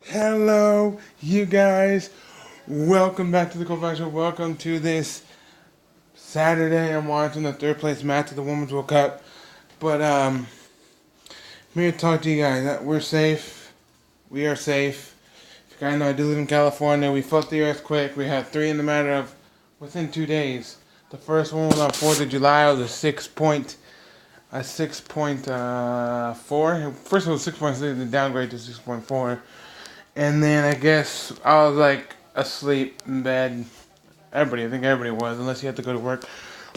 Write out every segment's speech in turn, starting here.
Hello, you guys. Welcome back to the Cold Show. Welcome to this Saturday. I'm watching the third place match of the Women's World Cup. But I'm here to talk to you guys. We're safe. We are safe. If you guys know, I do live in California. We felt the earthquake. We had three in the matter of within 2 days. The first one was on 4th of July. It was a 6.4. First it was 6.6, then downgrade to 6.4. And then I guess I was like asleep in bed. I think everybody was, unless you had to go to work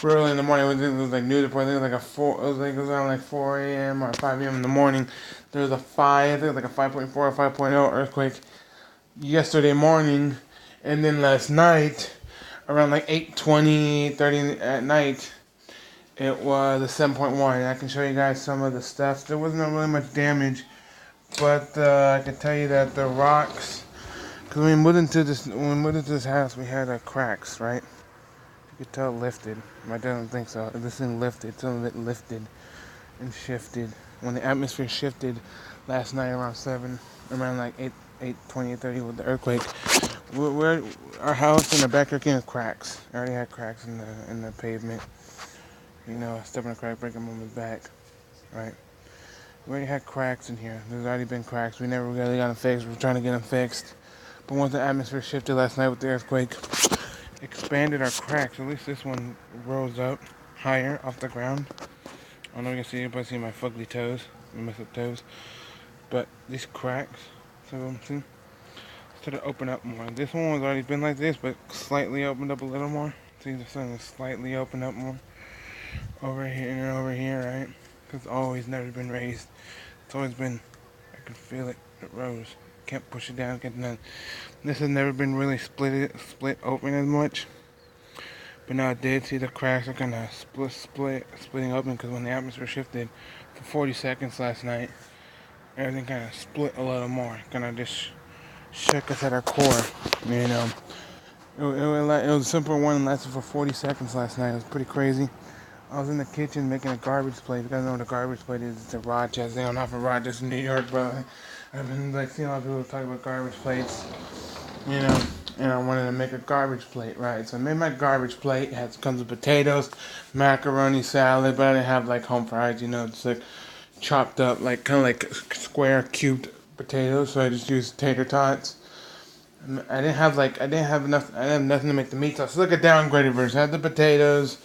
early in the morning. It was like news report. I think it was like it was around like 4 a.m. or 5 a.m. in the morning. There was a I think it was like a 5.4 or 5.0 earthquake yesterday morning, and then last night around like 8:20, 30 at night, it was a 7.1. I can show you guys some of the stuff. There wasn't really much damage, but I can tell you that the rocks. Because when we moved into this house, we had cracks, right? You could tell it lifted. I don't think so. This thing lifted. Some of it lifted and shifted. When the atmosphere shifted last night around 7, around like 8:20, 8:30 with the earthquake, our house in the backyard came with cracks. I already had cracks in the pavement. You know, I stepped on a crack, breaking my back, right? We already had cracks in here. There's already been cracks. We never really got them fixed. We're trying to get them fixed. But once the atmosphere shifted last night with the earthquake, expanded our cracks. At least this one rose up higher off the ground. I don't know if you can see it, but I see my fugly toes, my messed up toes. But these cracks, some of them see, started to open up more. This one was already been like this, but slightly opened up a little more. See, the sun is slightly opened up more over here and over here, right? Because it's always never been raised. It's always been, I can feel it. It rose. Can't push it down. Can't none. This has never been really split open as much. But now I did see the cracks are kind of splitting open because when the atmosphere shifted for 40 seconds last night, everything kind of split a little more. Kind of just shook us at our core. You know, it was a simple one and lasted for 40 seconds last night. It was pretty crazy. I was in the kitchen making a garbage plate. You guys know what a garbage plate is? It's a Rochester. I'm not from Rochester, New York, but I've been like seeing a lot of people talk about garbage plates. You know, and I wanted to make a garbage plate, right? So I made my garbage plate. Comes with potatoes, macaroni, salad, but I didn't have like home fries. You know, it's like chopped up, like kind of like square cubed potatoes. So I just used tater tots. I didn't have enough. I didn't have nothing to make the meat sauce. It's like a downgraded version. I had the potatoes,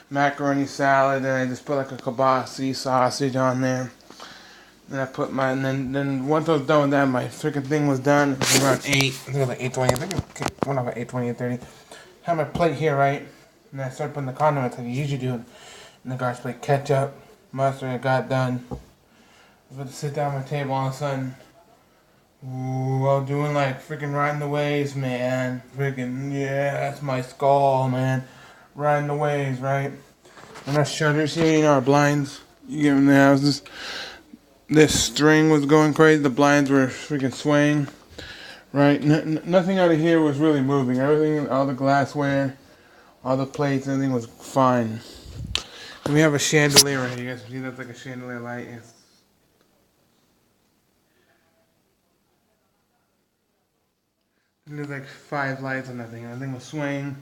macaroni salad, and I just put like a kielbasa sausage on there. Then I put my, and then once I was done with that, my freaking thing was done. It was around 8, I think it was like 8:20, I think it went off at 8:20, 8:30. Had my plate here, right? And I started putting the condiments like you usually do in the garbage plate. Ketchup, mustard, I got done. I was about to sit down at my table, all of a sudden, ooh, I was doing like freaking riding the waves, man. Freaking, yeah, that's my skull, man. Riding the waves, right? And our shutters here, you know, our blinds. You get in the houses. This string was going crazy. The blinds were freaking swaying. Right? Nothing out of here was really moving. Everything, all the glassware, all the plates, everything was fine. And we have a chandelier right here. You guys see that's like a chandelier light. And there's like 5 lights on that thing. That thing was swaying.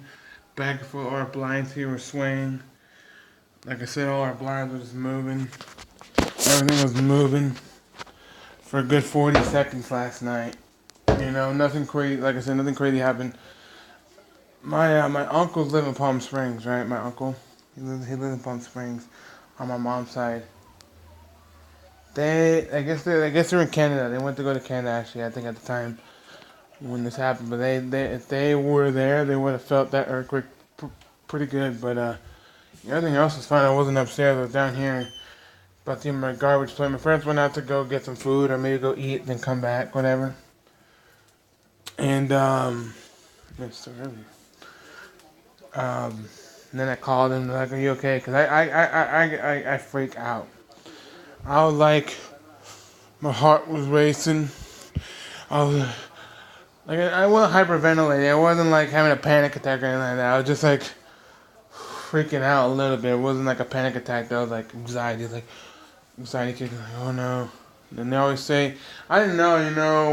Back and forth. All our blinds here were swaying. Like I said, all our blinds were just moving. Everything was moving for a good 40 seconds last night. You know, nothing crazy. Like I said, nothing crazy happened. My uncles live in Palm Springs, right? My uncle, he lives in Palm Springs, on my mom's side. I guess they're in Canada. They went to go to Canada actually. I think at the time when this happened, but if they were there, they would have felt that earthquake pretty good. But everything else was fine. I wasn't upstairs. I was down here. About to my garbage plate. My friends went out to go get some food or maybe go eat, then come back, whatever. And it's so early. Um, and then I called him like, "Are you okay?" Because I freak out. I was like, my heart was racing. I was like, I wasn't hyperventilating. I wasn't like having a panic attack or anything like that. I was just like freaking out a little bit. It wasn't like a panic attack. That was like anxiety, kicking. Like, oh no. And they always say, I didn't know,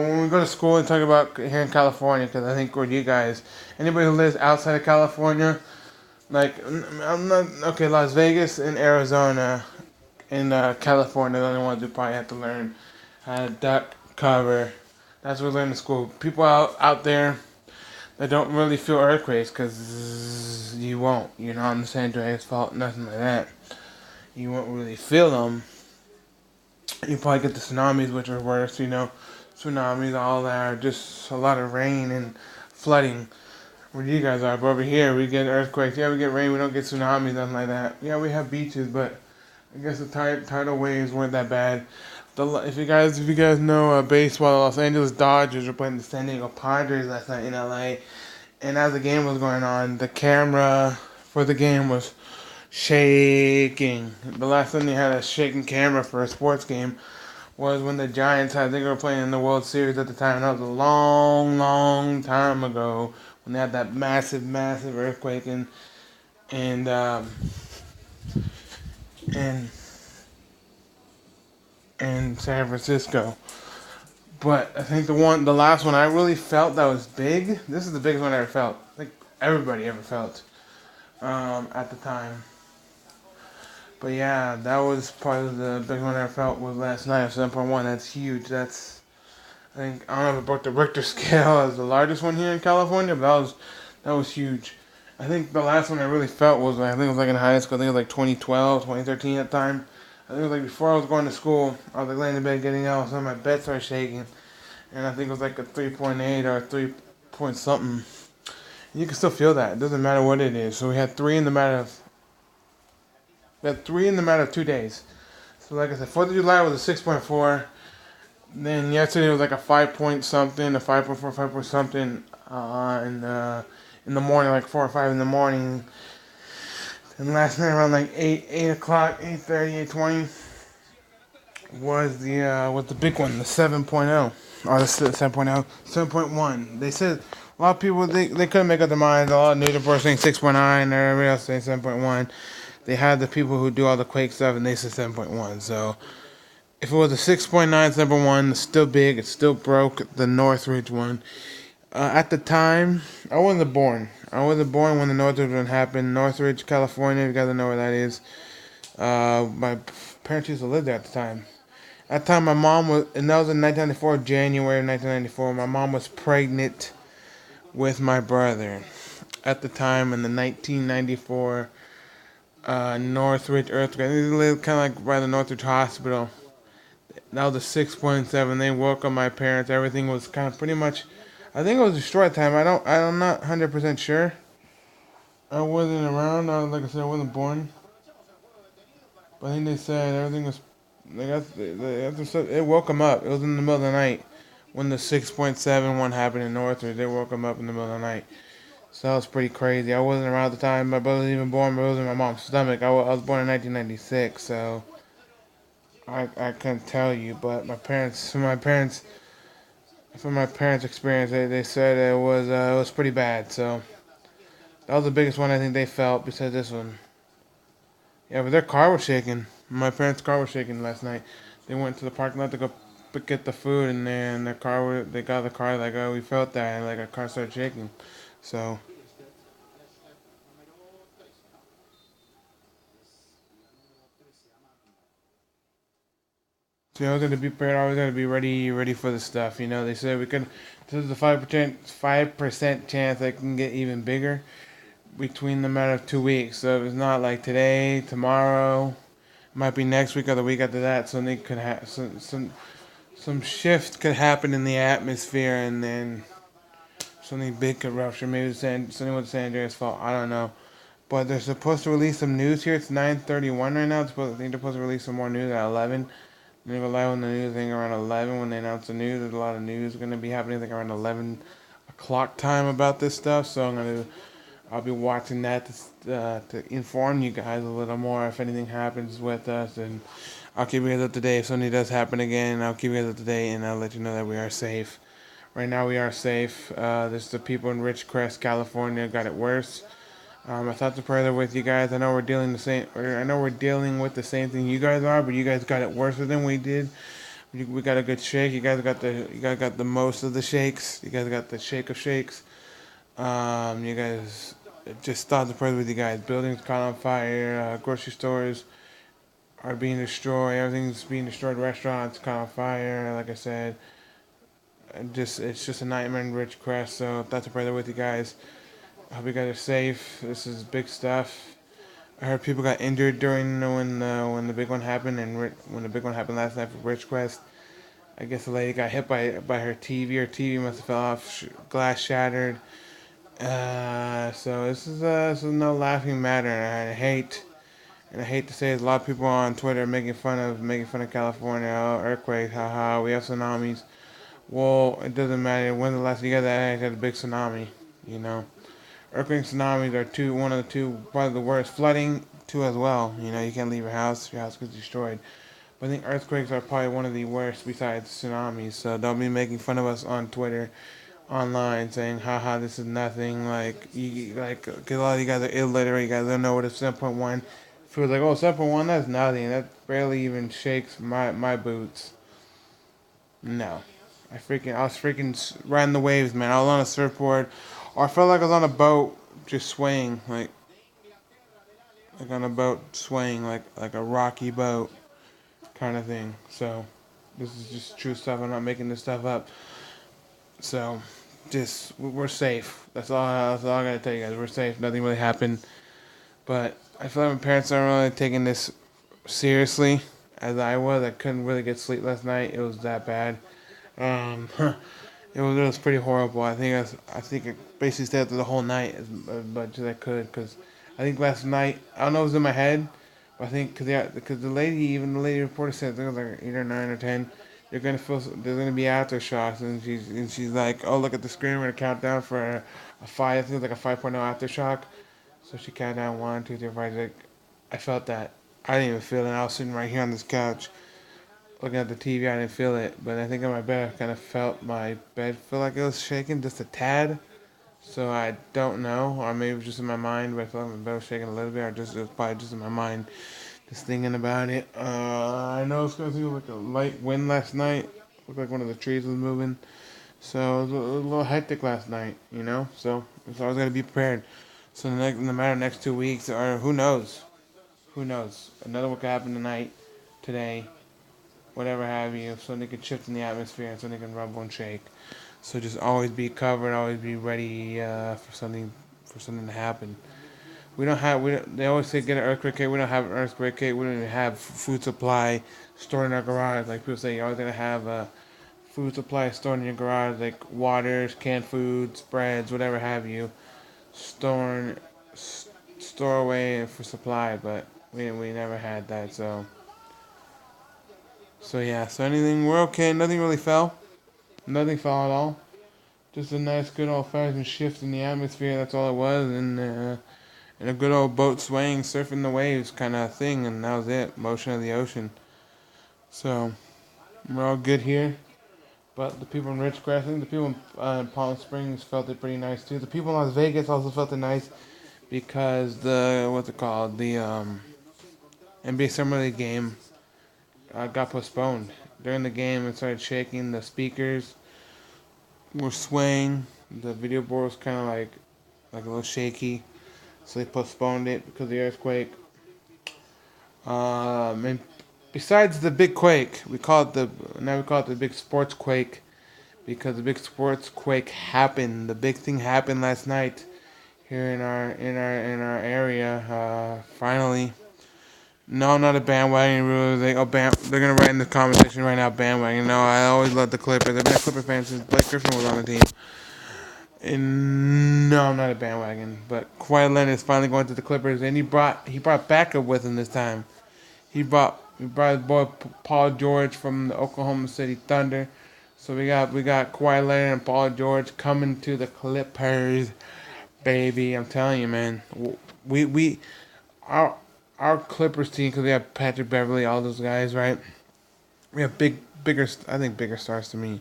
when we go to school and talk about here in California, because I think with you guys, anybody who lives outside of California, like, I'm not, okay, Las Vegas and Arizona and California, the only ones who probably have to learn how to duck, cover. That's what we learn in school. People out there that don't really feel earthquakes, because you won't, on the San Andreas fault, nothing like that. You won't really feel them. You probably get the tsunamis, which are worse, tsunamis, all that, are just a lot of rain and flooding where you guys are. But over here, we get earthquakes. Yeah, we get rain. We don't get tsunamis, nothing like that. Yeah, we have beaches, but I guess the tidal waves weren't that bad. If you guys know baseball, the Los Angeles Dodgers were playing the San Diego Padres last night in LA, and as the game was going on, the camera for the game was shaking. The last time they had a shaking camera for a sports game was when the Giants I think they were playing in the World Series at the time. That was a long, long time ago when they had that massive, massive earthquake and in in San Francisco. But I think the last one I really felt that was big. This is the biggest one I ever felt. I think everybody ever felt at the time. But yeah, that was probably the biggest one I ever felt was last night of 7.1. That's huge. I think I don't know if it broke the Richter scale as the largest one here in California, but that was huge. I think the last one I really felt was I think it was like in high school. I think it was like 2012, 2013 at the time. I think it was like before I was going to school. I was like laying in bed getting out, so my bed started shaking, and I think it was like a 3.8 or 3 point something. You can still feel that. It doesn't matter what it is. So we had three in the matter of 2 days. So like I said, 4th of July was a 6.4. Then yesterday was like a 5 point something, a 5.4, 5 point something in the morning, like 4 or 5 in the morning. And last night around like 8 o'clock, 8:30, 8:20 was the big one, the 7.0. Or the 7.0, 7.1. They said a lot of people they couldn't make up their minds. A lot of news reports saying 6.9, everybody else saying 7.1. They had the people who do all the quake stuff, and they said 7.1. So if it was a 6.9, 7.1, it's still big. It still broke the Northridge one. At the time, I wasn't born. I wasn't born when the Northridge one happened. Northridge, California, if you guys know where that is. My parents used to live there at the time. At the time, my mom was, and that was in 1994, January of 1994. My mom was pregnant with my brother. At the time, in the 1994 Northridge earthquake, they lived kind of like by the Northridge Hospital. That was a 6.7. They woke up my parents. Everything was kind of pretty much. I think it was destroyed time. I'm not 100% sure. I wasn't around. Like I said, I wasn't born. But I think they said everything was. It woke them up. It was in the middle of the night when the 6.7 one happened in Northridge. They woke them up in the middle of the night. So that was pretty crazy. I wasn't around at the time. My brother was even born, but it was in my mom's stomach. I was born in 1996, so I couldn't tell you. But from my parents' experience, they said it was pretty bad. So that was the biggest one I think they felt besides this one. Yeah, but their car was shaking. My parents' car was shaking last night. They went to the parking lot to go get the food, and then they got the car like, oh, we felt that, and like our car started shaking. So you always got to be prepared. Always got to be ready for the stuff. They said we could. This is a 5% chance that it can get even bigger between the matter of 2 weeks. So if it's not like today, tomorrow, might be next week or the week after that. Something could have some shift could happen in the atmosphere, and then something big could rupture. Maybe something with San Andreas fault. I don't know. But they're supposed to release some news here. It's 9:31 right now. I think they're supposed to release some more news at 11. They go live on the news. I think around 11 when they announce the news. There's a lot of news going to be happening. I think around 11 o'clock time about this stuff. So I'll be watching that to inform you guys a little more if anything happens with us, and I'll keep you guys up to date if something does happen again. I'll keep you guys up to date, and I'll let you know that we are safe. Right now we are safe. There's the people in Ridgecrest, California, got it worse. My thoughts and prayers are with you guys. I know we're dealing with the same thing you guys are, but you guys got it worse than we did. We got a good shake. You guys got the most of the shakes. You guys got the shake of shakes. You guys just thoughts and prayers with you guys. Buildings caught on fire. Grocery stores are being destroyed. Everything's being destroyed. Restaurants caught on fire. Like I said, it's just a nightmare in Ridgecrest. So thoughts and prayers with you guys. I hope you guys are safe. This is big stuff. I heard people got injured during when the big one happened when the big one happened last night for Ridgecrest. I guess the lady got hit by her TV. Her TV must have fell off. Glass shattered. So this is no laughing matter. And I hate to say it, a lot of people on Twitter making fun of California. Oh, earthquake, haha. We have tsunamis. Well, it doesn't matter. When's the last you guys had a big tsunami? You know, earthquakes, tsunamis are one of the two, probably the worst. Flooding too as well. You know, you can't leave your house. Your house gets destroyed. But I think earthquakes are probably one of the worst besides tsunamis. So don't be making fun of us on Twitter, online, saying, haha, this is nothing. Cause a lot of you guys are illiterate. You guys don't know what a 7.1 feels like. Oh, 7.1, that's nothing. That barely even shakes my boots. No. I was freaking riding the waves, man. I was on a surfboard. Or I felt like I was on a boat just swaying. Like on a boat swaying, like a rocky boat kind of thing. So, this is just true stuff. I'm not making this stuff up. So, we're safe. That's all I gotta tell you guys. We're safe. Nothing really happened. But I feel like my parents aren't really taking this seriously as I was. I couldn't really get sleep last night. It was that bad. Um, it was pretty horrible. I think I basically stayed up the whole night as much as I could because I think last night I don't know if it was in my head, but I think because the lady reporter said I think it was like 8 or 9 or 10. There's gonna be aftershocks, and she's like, oh, look at the screen, we're gonna count down for a five. I think it was like a 5.0 aftershock. So she counted down 1, 2, 3, 4, 5, 6. I felt that. I didn't even feel it. I was sitting right here on this couch looking at the TV. I didn't feel it, but I think in my bed I kind of felt my bed feel like it was shaking just a tad. So I don't know, or maybe it was just in my mind, but I felt like my bed was shaking a little bit, or it was probably just in my mind, just thinking about it. I know it's going to feel like a light wind last night. Looked like one of the trees was moving. So it was a little hectic last night, you know. So I was gonna be prepared. So in the matter of next 2 weeks, or who knows? Another one could happen tonight, today, whatever have you. Something could shift in the atmosphere, and something can rumble and shake. So just always be covered, always be ready for something to happen. They always say get an earthquake kit. We don't have an earthquake kit. We don't even have food supply stored in our garage. Like people say, you're always gonna have a food supply stored in your garage, like waters, canned foods, breads, whatever have you, stored store away for supply. But we never had that. So yeah. So anything, we're okay. Nothing really fell. Nothing fell at all. Just a nice, good old fashioned shift in the atmosphere. That's all it was, and a good old boat swaying, surfing the waves kind of thing, and that was it. Motion of the ocean. So we're all good here. But the people in Ridgecrest, I think the people in Palm Springs felt it pretty nice too. The people in Las Vegas also felt it nice because what's it called, the NBA Summer League game got postponed. During the game, it started shaking. The speakers were swaying. The video board was kind of like a little shaky, so they postponed it because of the earthquake. And besides the big quake, we call it the big sports quake because the big sports quake happened. The big thing happened last night here in our area. Finally, no, I'm not a bandwagon. Really, they're gonna write in the comment section right now. Bandwagon. No, I always loved the Clippers. I've been a Clipper fan since Blake Griffin was on the team. And no, I'm not a bandwagon. But Kawhi Leonard is finally going to the Clippers, and he brought backup with him this time. He brought his boy Paul George from the Oklahoma City Thunder. So we got Kawhi Leonard and Paul George coming to the Clippers, baby. I'm telling you, man. We our our Clippers team, because we have Patrick Beverly, all those guys, right? We have I think bigger stars to me.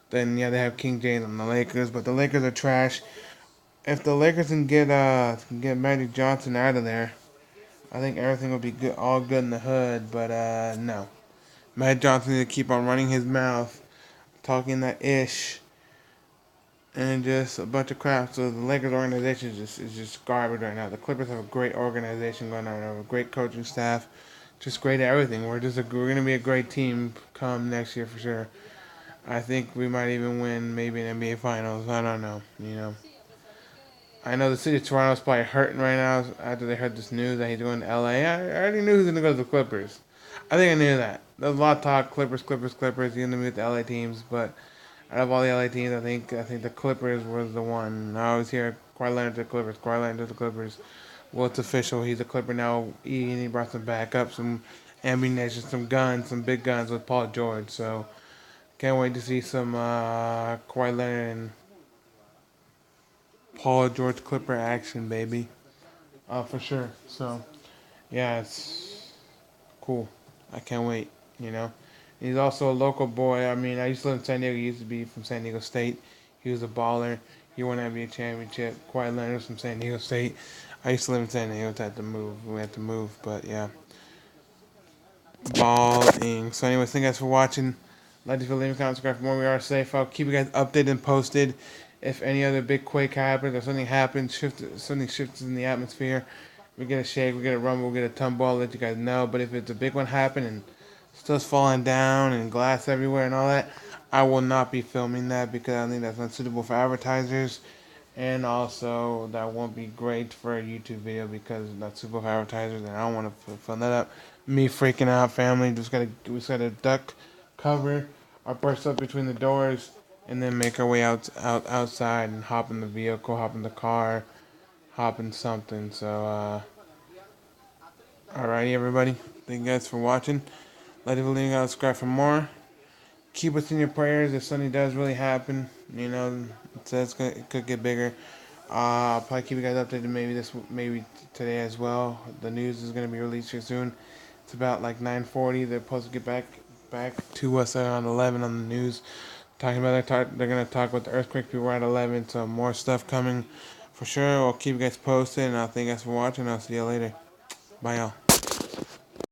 Then yeah, they have King James and the Lakers, but the Lakers are trash. If the Lakers can get Magic Johnson out of there, I think everything will be good, all good in the hood. But no, Matt Johnson needs to keep on running his mouth, talking that ish, and just a bunch of crap. So the Lakers organization is just garbage right now. The Clippers have a great organization going on, have a great coaching staff, just great at everything. We're gonna be a great team come next year for sure. I think we might even win maybe an NBA Finals. I don't know. I know the city of Toronto's probably hurting right now after they heard this news that he's going to LA. I already knew he was gonna go to the Clippers. I think I knew that. There's a lot of talk Clippers, Clippers, Clippers. He's gonna meet the LA teams, but out of all the LA teams, I think the Clippers was the one. I always hear Kawhi Leonard to the Clippers, Kawhi Leonard to the Clippers. Well, it's official. He's a Clipper now. He brought some backup, some ammunition, some guns, some big guns with Paul George. So can't wait to see some Kawhi Leonard and Paul George Clipper action, baby. For sure. So yeah, it's cool. I can't wait. You know. He's also a local boy. I mean, I used to live in San Diego. He used to be from San Diego State. He was a baller. He won an NBA championship. Kawhi Leonard was from San Diego State. I used to live in San Diego. So I had to move. We had to move. But yeah, balling. So anyways, thank you guys for watching. Like to leave a comment, subscribe for more. We are safe. I'll keep you guys updated and posted. If any other big quake happens or something happens, something shifts in the atmosphere, we get a shake, we get a rumble, we get a tumble, I'll let you guys know. But if it's a big one happen and stuff's falling down and glass everywhere and all that, I will not be filming that because I think that's not suitable for advertisers. And also, that won't be great for a YouTube video because it's not suitable for advertisers, and I don't want to film that up. Me freaking out, family. We just gotta duck, cover, or burst up between the doors, and then make our way outside and hop in the vehicle, hop in the car, hop in something. So, alrighty, everybody. Thank you guys for watching. Let it believe God, subscribe for more. Keep us in your prayers if something does really happen. It says it could get bigger. I'll probably keep you guys updated maybe today as well. The news is going to be released here soon. It's about like 9:40. They're supposed to get back to us around 11 on the news. Talking about they're going to talk about the earthquake people at 11. So more stuff coming for sure. I'll keep you guys posted, and I'll thank you guys for watching. I'll see you later. Bye, y'all.